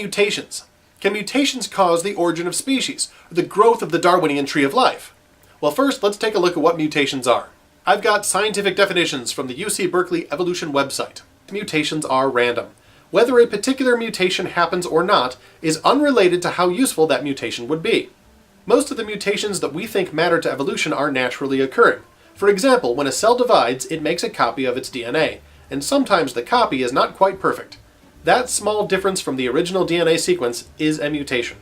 mutations? Can mutations cause the origin of species, or the growth of the Darwinian tree of life? Well, first, let's take a look at what mutations are. I've got scientific definitions from the UC Berkeley Evolution website. Mutations are random. Whether a particular mutation happens or not is unrelated to how useful that mutation would be. Most of the mutations that we think matter to evolution are naturally occurring. For example, when a cell divides, it makes a copy of its DNA, and sometimes the copy is not quite perfect. That small difference from the original DNA sequence is a mutation.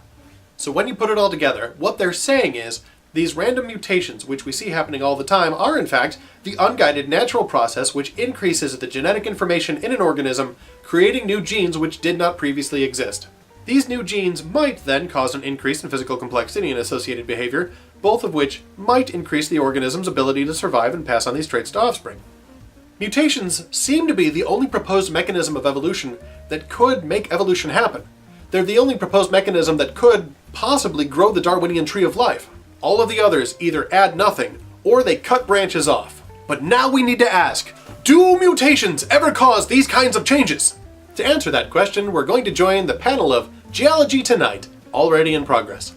So when you put it all together, what they're saying is, these random mutations, which we see happening all the time, are in fact the unguided natural process which increases the genetic information in an organism, creating new genes which did not previously exist. These new genes might then cause an increase in physical complexity and associated behavior, both of which might increase the organism's ability to survive and pass on these traits to offspring. Mutations seem to be the only proposed mechanism of evolution that could make evolution happen. They're the only proposed mechanism that could possibly grow the Darwinian tree of life. All of the others either add nothing, or they cut branches off. But now we need to ask, do mutations ever cause these kinds of changes? To answer that question, we're going to join the panel of Geology Tonight, already in progress.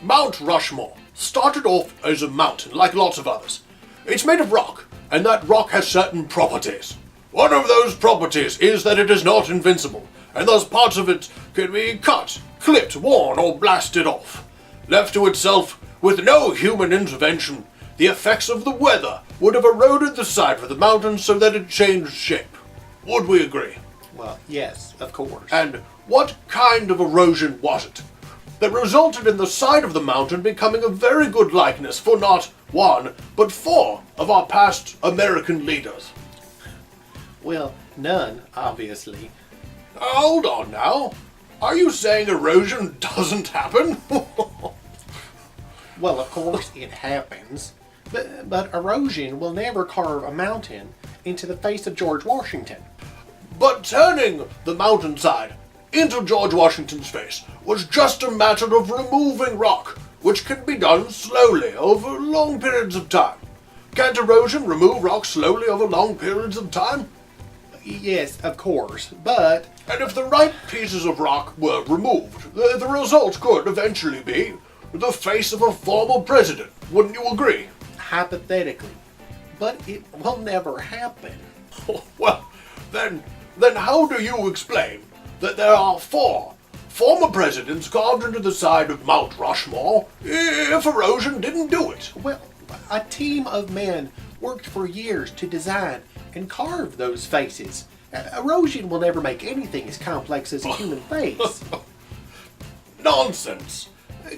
Mount Rushmore started off as a mountain like lots of others. It's made of rock, and that rock has certain properties. One of those properties is that it is not invincible, and thus parts of it can be cut, clipped, worn, or blasted off. Left to itself, with no human intervention, the effects of the weather would have eroded the side of the mountain so that it changed shape. Would we agree? Well, yes, of course. And what kind of erosion was it that resulted in the side of the mountain becoming a very good likeness for not one, but four of our past American leaders? Well, none, obviously. Hold on now. Are you saying erosion doesn't happen? Well, of course it happens. But erosion will never carve a mountain into the face of George Washington. But turning the mountainside into George Washington's face was just a matter of removing rock, which can be done slowly over long periods of time. Can't erosion remove rock slowly over long periods of time? Yes, of course, but... And if the right pieces of rock were removed, the result could eventually be the face of a former president. Wouldn't you agree? Hypothetically. But it will never happen. Well, then how do you explain that there are four former presidents carved into the side of Mount Rushmore if erosion didn't do it? Well, a team of men worked for years to design and carve those faces. Erosion will never make anything as complex as a human face. Nonsense.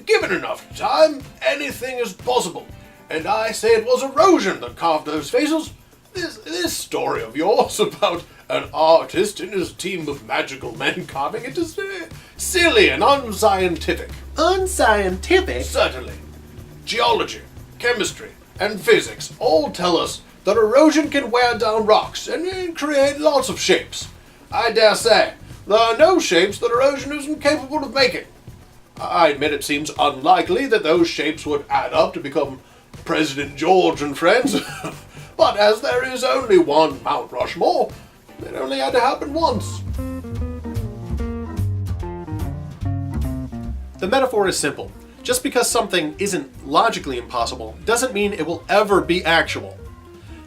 Given enough time, anything is possible. And I say it was erosion that carved those faces. This story of yours about an artist and his team of magical men carving it is silly and unscientific. Unscientific? Certainly. Geology, chemistry, and physics all tell us that erosion can wear down rocks and create lots of shapes. I dare say there are no shapes that erosion isn't capable of making. I admit it seems unlikely that those shapes would add up to become President George and friends, but as there is only one Mount Rushmore, it only had to happen once. The metaphor is simple. Just because something isn't logically impossible doesn't mean it will ever be actual.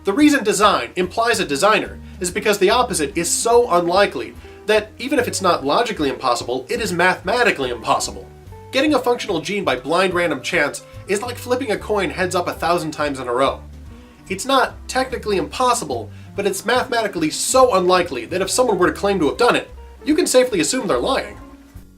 The reason design implies a designer is because the opposite is so unlikely that even if it's not logically impossible, it is mathematically impossible. Getting a functional gene by blind random chance is like flipping a coin heads up 1,000 times in a row. It's not technically impossible, but it's mathematically so unlikely that if someone were to claim to have done it, you can safely assume they're lying.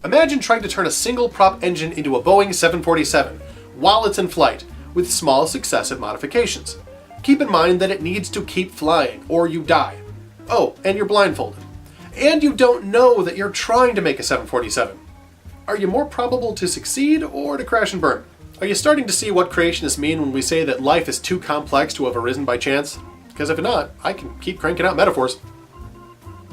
Imagine trying to turn a single prop engine into a Boeing 747 while it's in flight with small successive modifications. Keep in mind that it needs to keep flying or you die. Oh, and you're blindfolded. And you don't know that you're trying to make a 747. Are you more probable to succeed or to crash and burn? Are you starting to see what creationists mean when we say that life is too complex to have arisen by chance? Because if not, I can keep cranking out metaphors.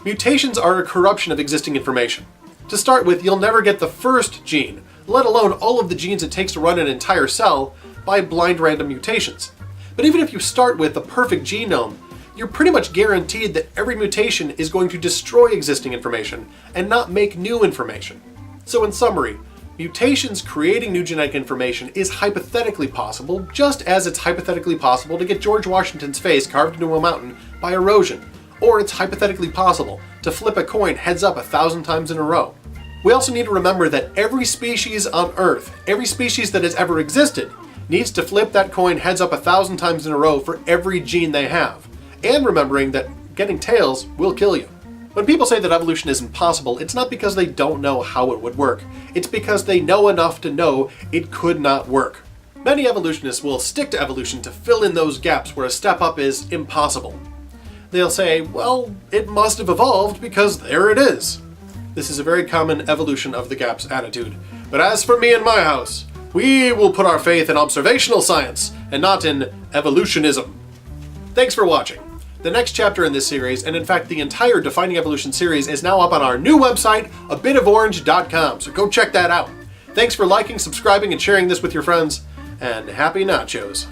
Mutations are a corruption of existing information. To start with, you'll never get the first gene, let alone all of the genes it takes to run an entire cell, by blind random mutations. But even if you start with the perfect genome, you're pretty much guaranteed that every mutation is going to destroy existing information and not make new information. So in summary, mutations creating new genetic information is hypothetically possible, just as it's hypothetically possible to get George Washington's face carved into a mountain by erosion, or it's hypothetically possible to flip a coin heads up 1,000 times in a row. We also need to remember that every species on Earth, every species that has ever existed, needs to flip that coin heads up 1,000 times in a row for every gene they have. And remembering that getting tails will kill you. When people say that evolution is impossible, it's not because they don't know how it would work. It's because they know enough to know it could not work. Many evolutionists will stick to evolution to fill in those gaps where a step up is impossible. They'll say, well, it must have evolved because there it is. This is a very common evolution of the gaps attitude. But as for me and my house, we will put our faith in observational science and not in evolutionism. Thanks for watching. The next chapter in this series, and in fact the entire Defining Evolution series, is now up on our new website, abitoforange.com, so go check that out. Thanks for liking, subscribing, and sharing this with your friends, and happy nachos.